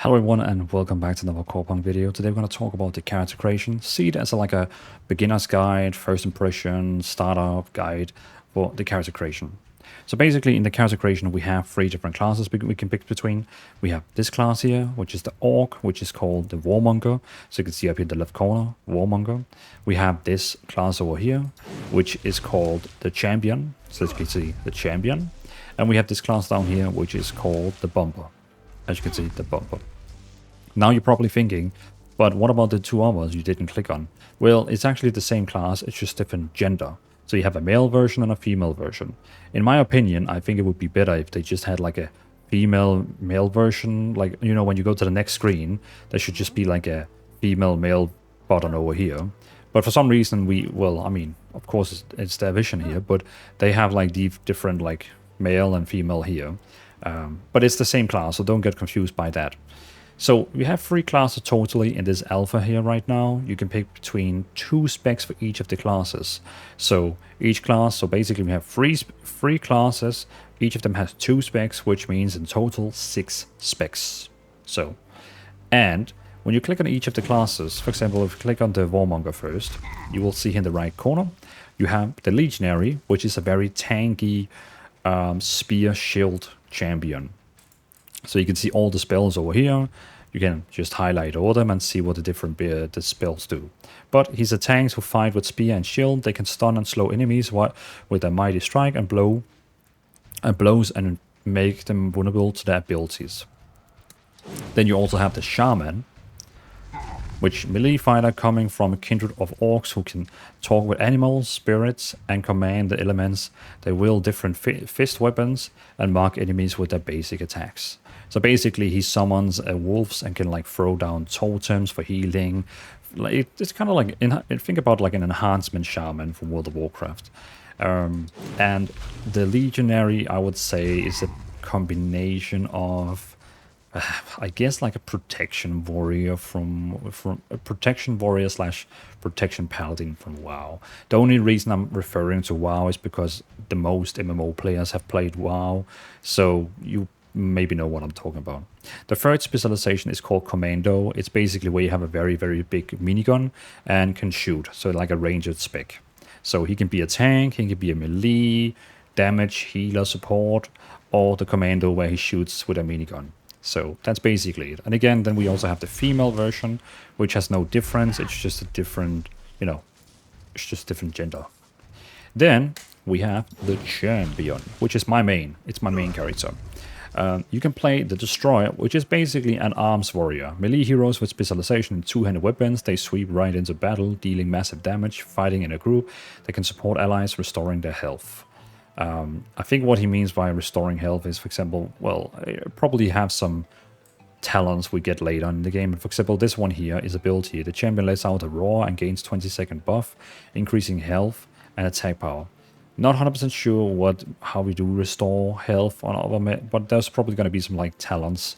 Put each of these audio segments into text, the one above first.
Hello everyone and welcome back to another Corepunk video. Today we're going to talk about the character creation. See it as like a beginner's guide, first impression, startup guide for the character creation. So basically in the character creation we have three different classes we can pick between. We have this class here, which is the Orc, which is called the Warmonger. So you can see up here in the left corner, Warmonger. We have this class over here, which is called the Champion. So as you can see, the Champion. And we have this class down here, which is called the Bumper. As you can see, the Bumper. Now you're probably thinking, but what about the two others you didn't click on? Well, it's actually the same class, it's just different gender. So you have a male version and a female version. In my opinion, I think it would be better if they just had like a female-male version. Like, you know, when you go to the next screen, there should just be like a female-male button over here. But for some reason, I mean, of course it's their vision here, but they have like the different like male and female here. But it's the same class, so don't get confused by that. So we have three classes totally in this alpha here right now. You can pick between 2 specs for each of the classes. So each class, so basically we have three classes. Each of them has 2 specs, which means in total 6 specs. So, and when you click on each of the classes, for example, if you click on the Warmonger first, you will see in the right corner, you have the Legionary, which is a very tanky spear shield champion. So you can see all the spells over here. You can just highlight all them and see what the different the spells do. But he's a tank who fight with spear and shield. They can stun and slow enemies with a mighty strike and blows and make them vulnerable to their abilities. Then you also have the Shaman, which melee fighter coming from a kindred of orcs who can talk with animals, spirits, and command the elements. They wield different fist weapons and mark enemies with their basic attacks. So basically he summons wolves and can like throw down totems for healing. Like, it's kind of like, think about like an enhancement shaman from World of Warcraft. And the Legionary, I would say, is a combination of I guess like a protection warrior from a protection warrior / protection paladin from WoW. The only reason I'm referring to WoW is because the most MMO players have played WoW, so you maybe know what I'm talking about. The third specialization is called Commando. It's basically where you have a very, very big minigun and can shoot, so like a ranged spec. So he can be a tank, he can be a melee, damage, healer, support, or the Commando where he shoots with a minigun. So that's basically it. And again, then we also have the female version, which has no difference. It's just a different, you know, it's just different gender. Then we have the Champion, which is my main. It's my main character. You can play the Destroyer, which is basically an arms warrior. Melee heroes with specialization in two-handed weapons. They sweep right into battle, dealing massive damage, fighting in a group. They can support allies, restoring their health. I think what he means by restoring health is, for example, well, probably have some talents we get later in the game. For example, this one here is ability. The champion lets out a roar and gains 20-second buff, increasing health and attack power. Not 100% sure how we do restore health on other, but there's probably going to be some like talents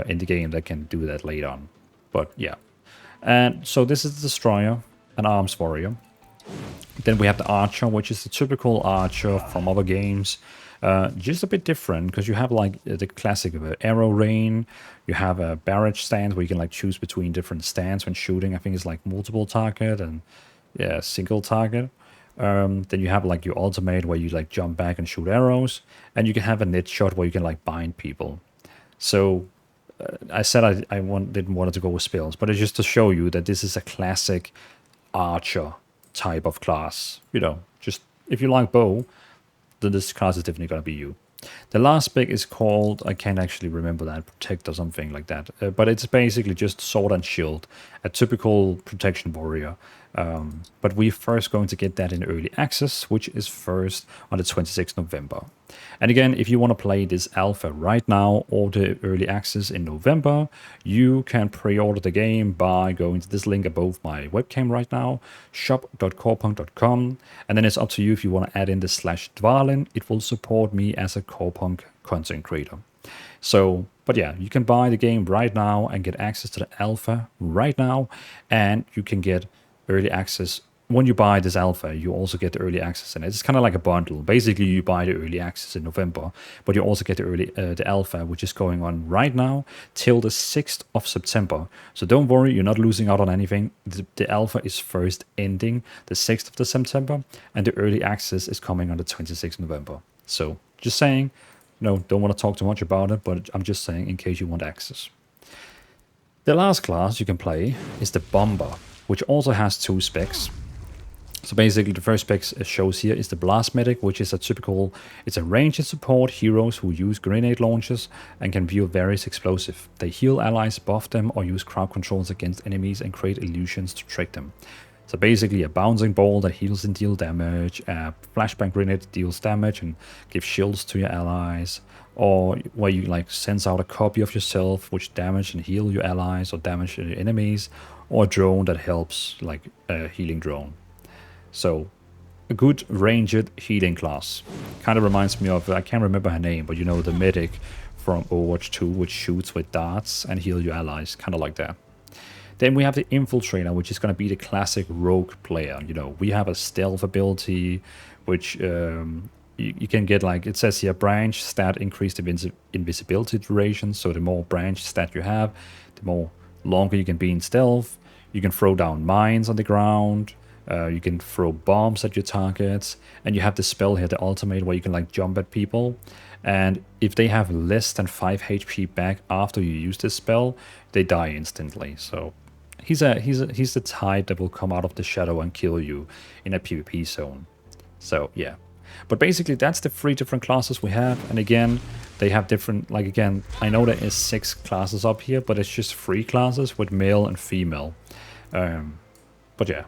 in the game that can do that later on. But yeah, and so this is the Destroyer, an arms warrior. Then we have the Archer, which is the typical Archer from other games. Just a bit different, because you have like the classic arrow rain. You have a barrage stance where you can like choose between different stands when shooting. I think it's like multiple target and yeah, single target. Then you have like your ultimate where you like jump back and shoot arrows. And you can have a net shot where you can like bind people. So I said I didn't want to go with spells, but it's just to show you that this is a classic Archer type of class. You know, just if you like bow, then this class is definitely going to be you. The last spec is called, I can't actually remember that, Protect or something like that, but it's basically just sword and shield, a typical protection warrior. But we're first going to get that in early access, which is first on the 26th November. And again, if you want to play this alpha right now or the early access in November, you can pre-order the game by going to this link above my webcam right now, shop.corepunk.com, and then it's up to you if you want to add in the /Dvalin. It will support me as a Corepunk content creator. So, but yeah, you can buy the game right now and get access to the alpha right now, and you can get early access when you buy this alpha, you also get the early access in it. It's kind of like a bundle. Basically, you buy the early access in November, but you also get the alpha, which is going on right now till the 6th of September. So don't worry, you're not losing out on anything. The alpha is first ending the 6th of the September, and the early access is coming on the 26th of November. So just saying, no, don't want to talk too much about it, but I'm just saying in case you want access. The last class you can play is the Bomber, which also has 2 specs. So basically the first spec it shows here is the Blast Medic, which is it's a ranged support heroes who use grenade launchers and can wield various explosive. They heal allies above them or use crowd controls against enemies and create illusions to trick them. So basically a bouncing ball that heals and deals damage, a flashbang grenade that deals damage and gives shields to your allies, or where you like sends out a copy of yourself which damage and heal your allies or damage your enemies, or a drone that helps, like a healing drone. So, a good ranged healing class. Kind of reminds me of, I can't remember her name, but you know, the medic from Overwatch 2, which shoots with darts and heal your allies, kind of like that. Then we have the Infiltrator, which is going to be the classic rogue player. You know, we have a stealth ability, which you can get, like, it says here, branch stat increased invisibility duration. So the more branch stat you have, the more longer you can be in stealth. You can throw down mines on the ground. You can throw bombs at your targets, and you have the spell here, the ultimate, where you can like jump at people, and if they have less than 5 HP back after you use this spell, they die instantly. So he's the type that will come out of the shadow and kill you in a PvP zone. So yeah, but basically that's the 3 different classes we have, and again they have different, like, again, I know there is 6 classes up here, but it's just 3 classes with male and female. But yeah.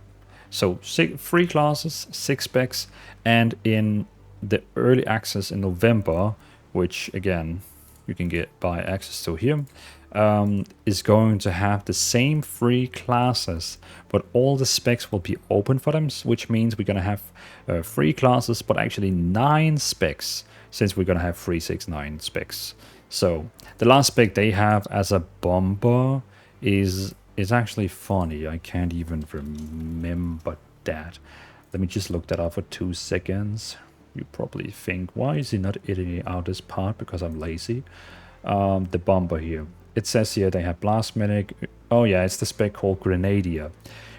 So 3 classes, 6 specs, and in the early access in November, which again you can buy access to here, is going to have the same 3 classes, but all the specs will be open for them, which means we're going to have 3 classes, but actually 9 specs, since we're going to have 3, 6, 9 specs. So the last spec they have as a Bomber is actually funny. I can't even remember that. Let me just look that up for 2 seconds. You probably think, why is he not editing out this part? Because I'm lazy. The Bomber here. It says here they have Blast Medic. Oh yeah, it's the spec called Grenadier.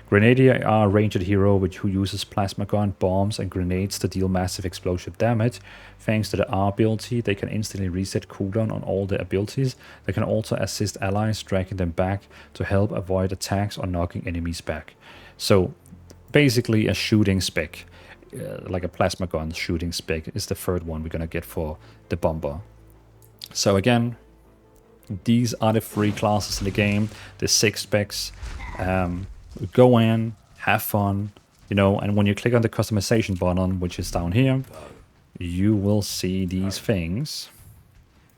Grenadier are a ranged hero who uses plasma gun, bombs, and grenades to deal massive explosive damage. Thanks to the R ability, they can instantly reset cooldown on all their abilities. They can also assist allies, dragging them back to help avoid attacks or knocking enemies back. So, basically a shooting spec, like a plasma gun shooting spec, is the 3rd one we're gonna get for the Bomber. So again, these are the 3 classes in the game, the 6 specs. Go in, have fun, you know, and when you click on the customization button, which is down here, you will see these things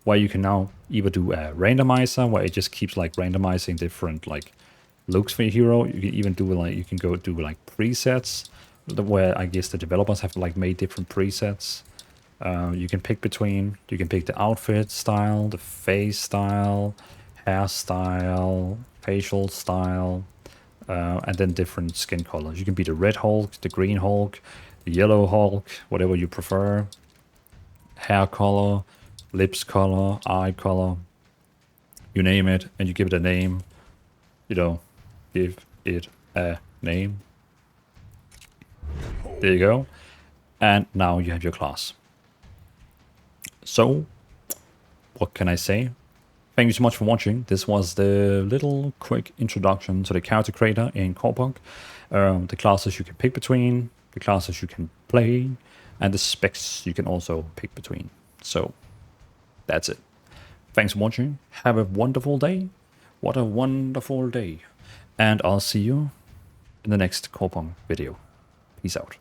where you can now either do a randomizer, where it just keeps like randomizing different like looks for your hero. You can even do like, you can go do like presets, where I guess the developers have like made different presets. You can pick between, you can pick the outfit style, the face style, hairstyle, facial style, and then different skin colors. You can be the red Hulk, the green Hulk, the yellow Hulk, whatever you prefer. Hair color, lips color, eye color, you name it, and you give it a name. You know, give it a name. There you go. And now you have your class. So, what can I say? Thank you so much for watching. This was the little quick introduction to the character creator in Corepunk. The classes you can pick between, the classes you can play, and the specs you can also pick between. So, that's it. Thanks for watching. Have a wonderful day. What a wonderful day. And I'll see you in the next Corepunk video. Peace out.